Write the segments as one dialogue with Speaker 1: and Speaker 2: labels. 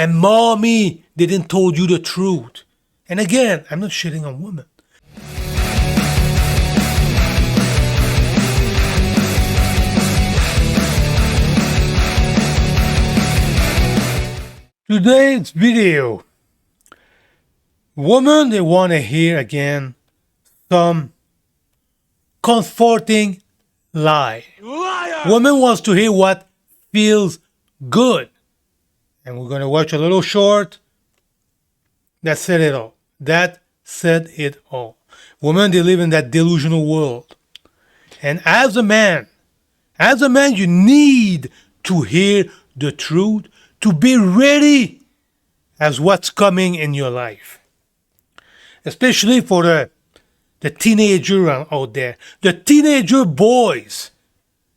Speaker 1: and mommy didn't told you the truth. And again, I'm not shitting on women. Today's video, women, they want to hear again some comforting lie. Woman wants to hear what feels good. And we're going to watch a little short. That said it all. That said it all. Women, they live in that delusional world. And as a man, you need to hear the truth, to be ready as what's coming in your life. Especially for the teenager out there. The teenager boys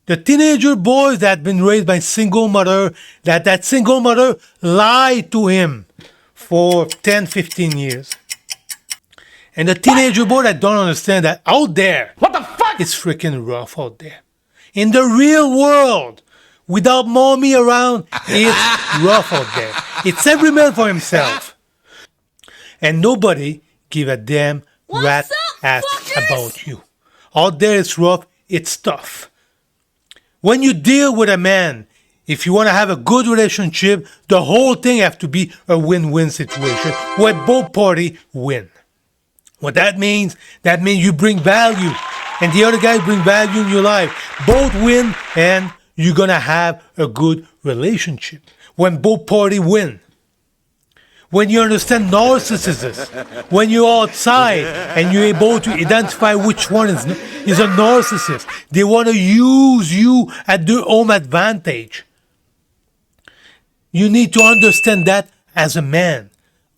Speaker 1: that have been raised by a single mother, that single mother lied to him for 10, 15 years. And the teenager boy that don't understand that out there, what the fuck? It's freaking rough out there. In the real world, without mommy around, it's rough out there. It's every man for himself. And nobody give a damn rat ass about you. Out there it's rough, it's tough. When you deal with a man, if you want to have a good relationship, the whole thing have to be a win-win situation where both parties win. What that means you bring value and the other guy bring value in your life. Both win and you're going to have a good relationship when both parties win. When you understand narcissism, when you're outside and you're able to identify which one is a narcissist, they want to use you at their own advantage. You need to understand that as a man.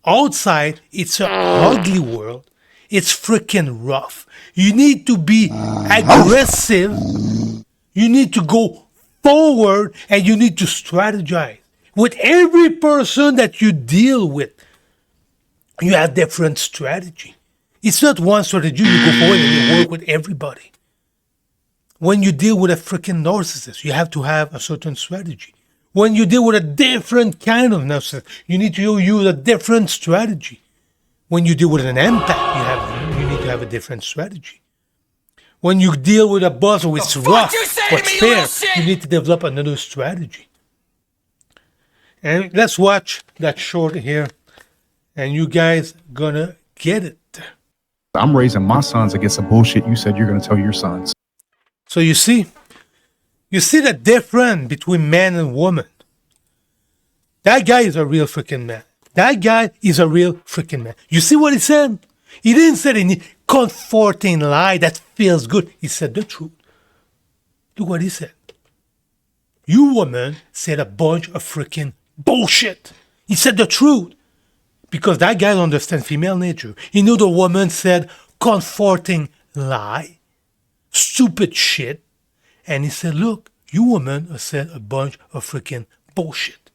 Speaker 1: Outside, it's an ugly world. It's freaking rough. You need to be aggressive. You need to go forward and you need to strategize. With every person that you deal with, you have different strategy. It's not one strategy, you go forward and you work with everybody. When you deal with a freaking narcissist, you have to have a certain strategy. When you deal with a different kind of narcissist, you need to use a different strategy. When you deal with an empath, you need to have a different strategy. When you deal with a boss who is rough but fair, you need to develop another strategy. And let's watch that short here, and you guys gonna get it.
Speaker 2: I'm raising my sons against the bullshit you said you're gonna tell your sons.
Speaker 1: So you see the difference between man and woman. That guy is a real freaking man. That guy is a real freaking man. You see what he said? He didn't say any comforting lie that feels good. He said the truth. Look what he said. You woman said a bunch of freaking bullshit. He said the truth. Because that guy understands female nature. He knew the woman said comforting lie, stupid shit. And he said, look, you woman said a bunch of freaking bullshit.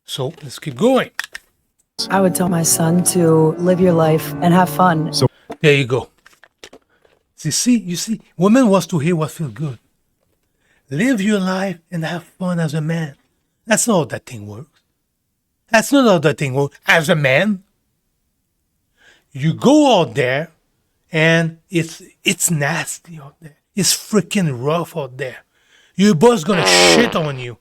Speaker 1: So let's keep going.
Speaker 3: I would tell my son to live your life and have fun.
Speaker 2: So
Speaker 1: there you go. You see, woman wants to hear what feels good. Live your life and have fun as a man. That's not how that thing works. That's not how that thing works. As a man, you go out there and it's nasty out there. It's freaking rough out there. Your boss gonna shit on you.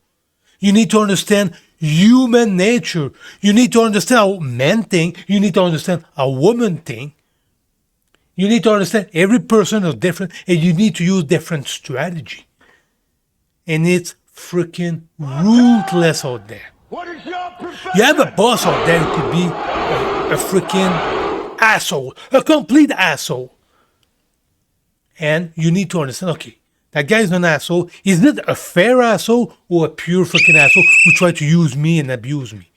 Speaker 1: You need to understand human nature. You need to understand how men think. You need to understand how women think. You need to understand every person is different and you need to use different strategy. And it's freaking ruthless out there. You have a boss out there who could be a freaking asshole, a complete asshole. And you need to understand, okay, that guy is an asshole. He's not a fair asshole or a pure freaking asshole who tried to use me and abuse me.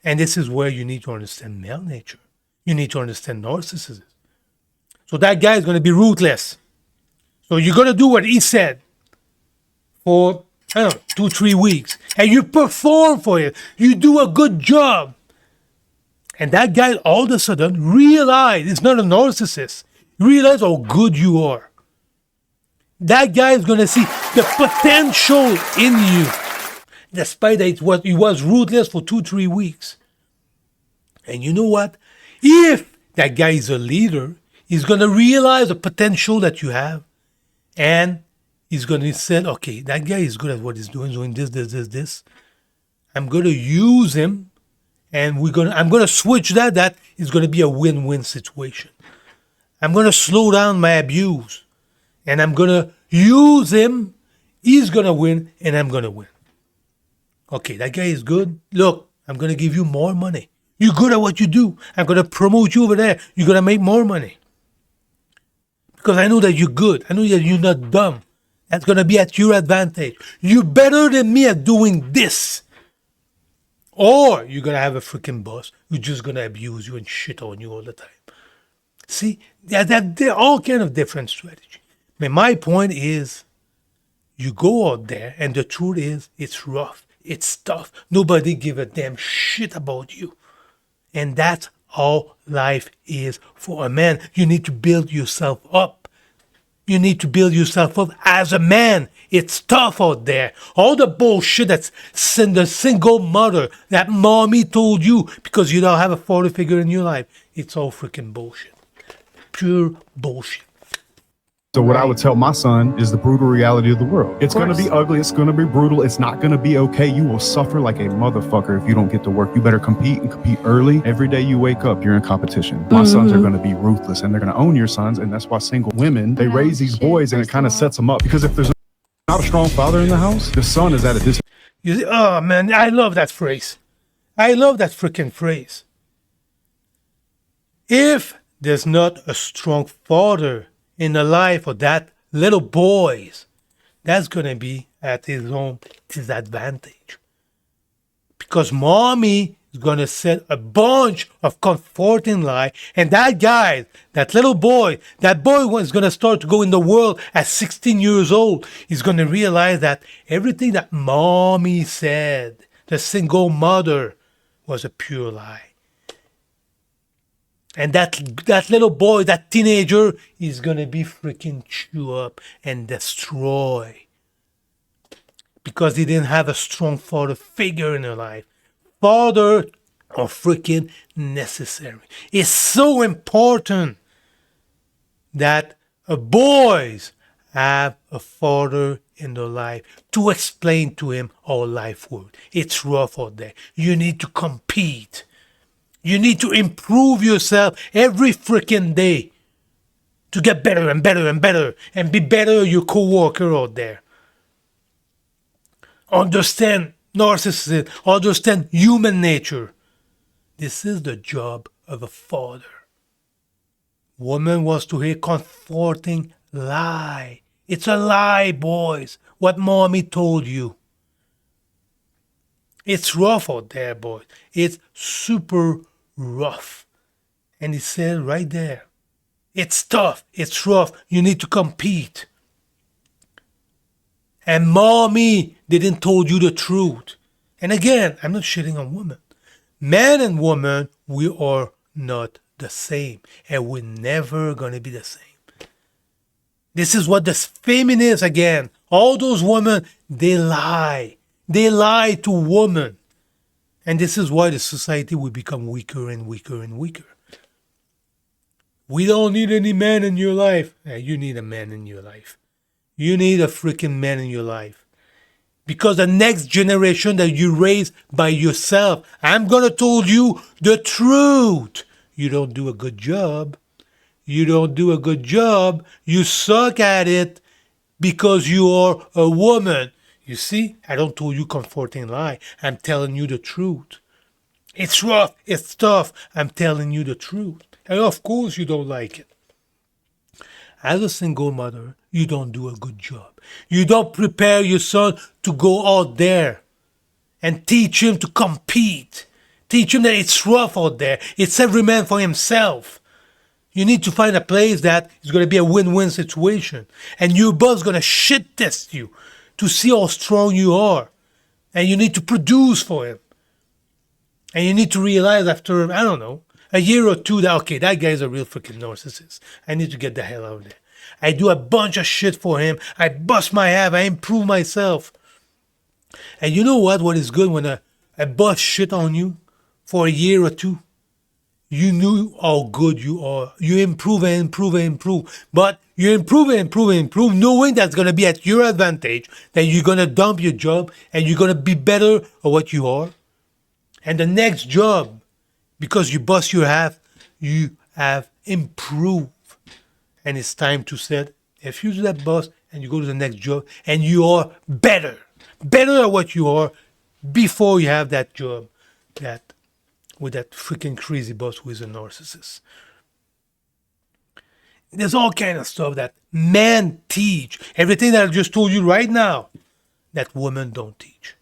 Speaker 1: And this is where you need to understand male nature. You need to understand narcissism. So that guy is going to be ruthless. So you're going to do what he said for, 2-3 weeks. And you perform for it. You do a good job. And that guy all of a sudden realizes it's not a narcissist. Realize how good you are. That guy is going to see the potential in you. despite that he was ruthless for 2-3 weeks. And you know what? If that guy is a leader, he's going to realize the potential that you have. And he's going to say, okay, that guy is good at what he's doing this. I'm going to use him. And I'm going to switch that. That is going to be a win-win situation. I'm going to slow down my abuse. And I'm going to use him. He's going to win. And I'm going to win. Okay, that guy is good. Look, I'm going to give you more money. You're good at what you do. I'm going to promote you over there. You're going to make more money. Because I know that you're good. I know that you're not dumb. That's going to be at your advantage. You're better than me at doing this. Or you're going to have a freaking boss who's just going to abuse you and shit on you all the time. See, there are all kind of different strategies. But my point is, you go out there and the truth is, it's rough. It's tough. Nobody give a damn shit about you. And that's how life is for a man. You need to build yourself up. You need to build yourself up as a man. It's tough out there. All the bullshit that's the single mother that mommy told you because you don't have a father figure in your life. It's all freaking bullshit. Pure bullshit.
Speaker 2: So what I would tell my son is the brutal reality of the world. It's going to be ugly. It's going to be brutal. It's not going to be okay. You will suffer like a motherfucker if you don't get to work. You better compete and compete early. Every day you wake up, you're in competition. My sons are going to be ruthless and they're going to own your sons. And that's why single women, they raise these boys and it kind of sets them up. Because if there's not a strong father in the house, the son is at a disadvantage.
Speaker 1: You see, oh man, I love that phrase. I love that freaking phrase. If there's not a strong father in the life of that little boys, that's going to be at his own disadvantage. Because mommy is going to set a bunch of comforting lie, and that guy, that little boy, that boy was going to start to go in the world at 16 years old. He's going to realize that everything that mommy said, the single mother, was a pure lie. And that little boy, that teenager, is going to be freaking chew up and destroy. Because he didn't have a strong father figure in her life. Father are freaking necessary. It's so important that boys have a father in their life to explain to him how life works. It's rough out there. You need to compete. You need to improve yourself every freaking day to get better and better and better and be better your co-worker out there. Understand narcissism, understand human nature. This is the job of a father. Woman wants to hear comforting lie. It's a lie, boys, what mommy told you. It's rough out there, boys. It's super rough. And it says right there, it's tough, it's rough, you need to compete. And mommy didn't told you the truth. And again, I'm not shitting on women. Man and woman, we are not the same. And we're never going to be the same. This is what the feminists, again, all those women, they lie. They lie to women. And this is why the society will become weaker and weaker and weaker. We don't need any man in your life. You need a man in your life. You need a freaking man in your life. Because the next generation that you raise by yourself, I'm going to tell you the truth. You don't do a good job. You don't do a good job. You suck at it because you are a woman. You see, I don't tell you comforting lie. I'm telling you the truth. It's rough. It's tough. I'm telling you the truth. And of course you don't like it. As a single mother, you don't do a good job. You don't prepare your son to go out there and teach him to compete. Teach him that it's rough out there. It's every man for himself. You need to find a place that is going to be a win-win situation. And your boss is going to shit test you to see how strong you are. And you need to produce for him. And you need to realize after, I don't know, a year or two that, okay, that guy's a real freaking narcissist. I need to get the hell out of there. I do a bunch of shit for him. I bust my ass. I improve myself. And you know what? What is good when a boss shit on you for a year or two? You knew how good you are. You improve and improve and improve. But you improve and improve and improve, knowing that's going to be at your advantage, that you're going to dump your job and you're going to be better at what you are. And the next job, because you bust your half, you have improved. And it's time to set a future to that boss and you go to the next job and you are better. Better at what you are before you have that job that with that freaking crazy boss who is a narcissist. There's all kind of stuff that men teach. Everything that I just told you right now, that women don't teach.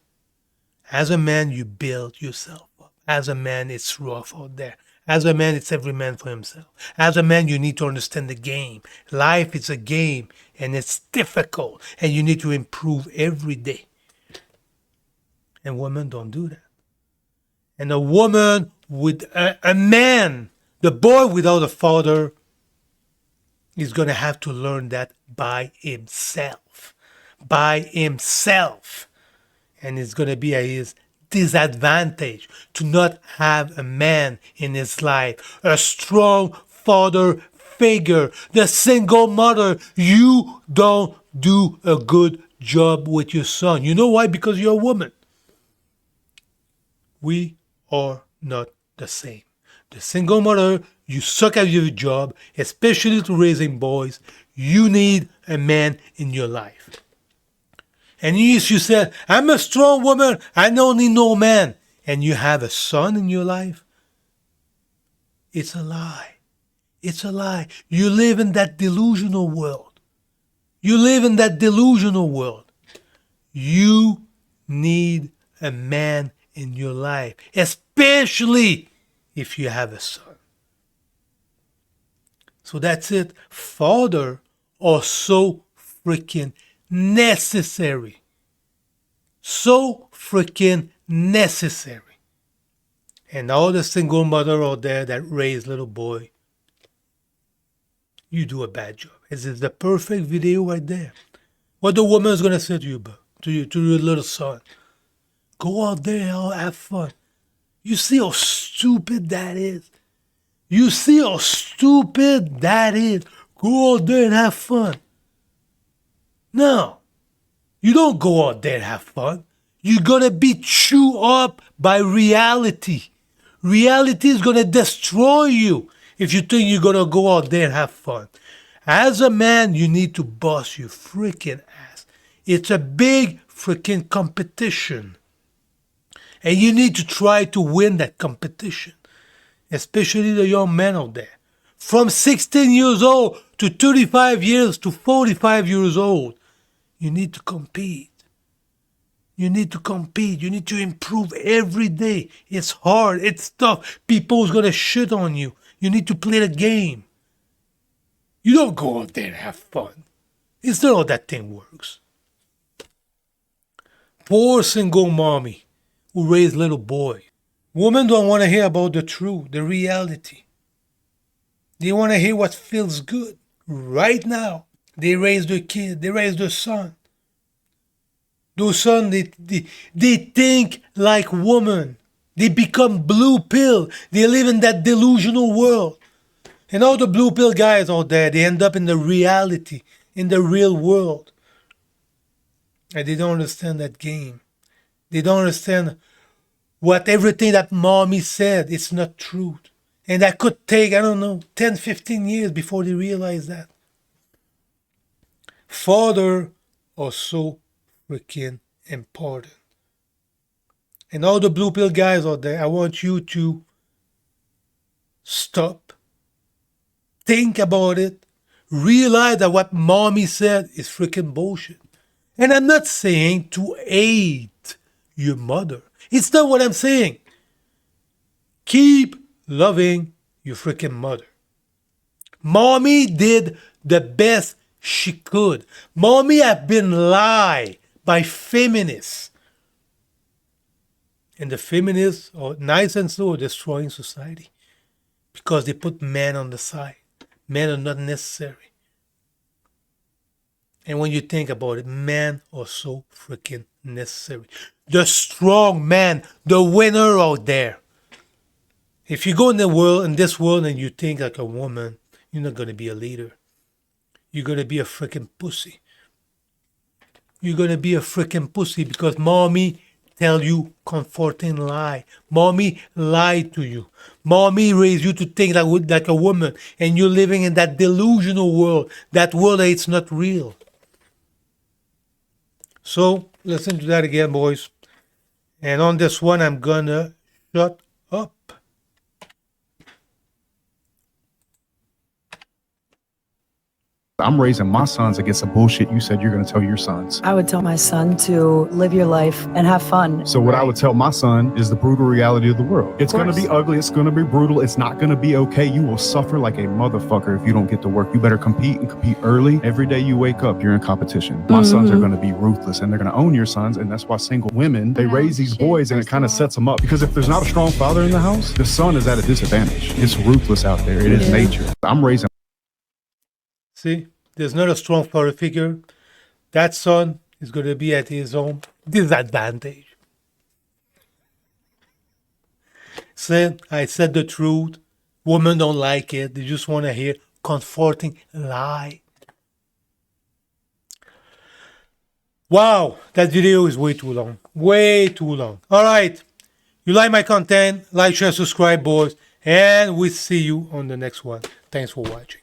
Speaker 1: As a man, you build yourself up. As a man, it's rough out there. As a man, it's every man for himself. As a man, you need to understand the game. Life is a game and it's difficult and you need to improve every day. And women don't do that. And a woman with a man, the boy without a father, is going to have to learn that by himself. By himself. And it's going to be at his disadvantage to not have a man in his life, a strong father figure. The single mother, you don't do a good job with your son. You know why? Because you're a woman. We are not the same. The single mother, you suck at your job, especially to raising boys. You need a man in your life. And if you said, I'm a strong woman, I don't need no man, and you have a son in your life, it's a lie. It's a lie. You live in that delusional world. You live in that delusional world. You need a man in your life, especially if you have a son. So that's it. Father are so freaking necessary. So freaking necessary. And all the single mother out there that raise little boy, you do a bad job. This is the perfect video right there. What the woman is gonna say to you, to your little son. Go out there and have fun. You see how stupid that is? You see how stupid that is? Go out there and have fun. No. You don't go out there and have fun. You're gonna be chewed up by reality. Reality is gonna destroy you if you think you're gonna go out there and have fun. As a man, you need to bust your freaking ass. It's a big freaking competition. And you need to try to win that competition, especially the young men out there. From 16 years old to 35 years to 45 years old, you need to compete. You need to compete. You need to improve every day. It's hard. It's tough. People's going to shit on you. You need to play the game. You don't go out there and have fun. It's not how that thing works. Poor single mommy who raised little boy. Women don't want to hear about the truth, the reality. They want to hear what feels good right now. They raise their kid, they raise their son. Those sons, they think like women. They become blue pill. They live in that delusional world. And all the blue pill guys out there, they end up in the reality, in the real world. And they don't understand that game. They don't understand what everything that mommy said, it's not truth. And that could take, 10, 15 years before they realize that. Father are so freaking important. And all the blue pill guys out there, I want you to stop, think about it, realize that what mommy said is freaking bullshit. And I'm not saying to hate your mother. It's not what I'm saying. Keep loving your freaking mother. Mommy did the best she could. Mommy had been lied by feminists. And the feminists are nice and slow destroying society because they put men on the side. Men are not necessary. And when you think about it, men are so freaking necessary. The strong man, the winner out there. If you go in this world and you think like a woman, you're not gonna be a leader. You're gonna be a freaking pussy. You're gonna be a freaking pussy because mommy tell you comforting lie. Mommy lied to you. Mommy raised you to think like a woman, and you're living in that delusional world. That world that it's not real. So listen to that again, boys. And on this one, I'm gonna shut up.
Speaker 2: I'm raising my sons against the bullshit you said you're going to tell your sons.
Speaker 3: I would tell my son to live your life and have fun.
Speaker 2: So what I would tell my son is the brutal reality of the world. It's going to be ugly. It's going to be brutal. It's not going to be okay. You will suffer like a motherfucker if you don't get to work. You better compete and compete early. Every day you wake up, you're in competition. My sons are going to be ruthless and they're going to own your sons. And that's why single women, they raise these boys and it kind of sets them up. Because if there's not a strong father in the house, the son is at a disadvantage. It's ruthless out there. It is nature. I'm raising.
Speaker 1: See, there's not a strong father figure. That son is going to be at his own disadvantage. I said the truth. Women don't like it. They just want to hear comforting lie. Wow, that video is way too long. Way too long. All right. You like my content? Like, share, subscribe, boys. And we see you on the next one. Thanks for watching.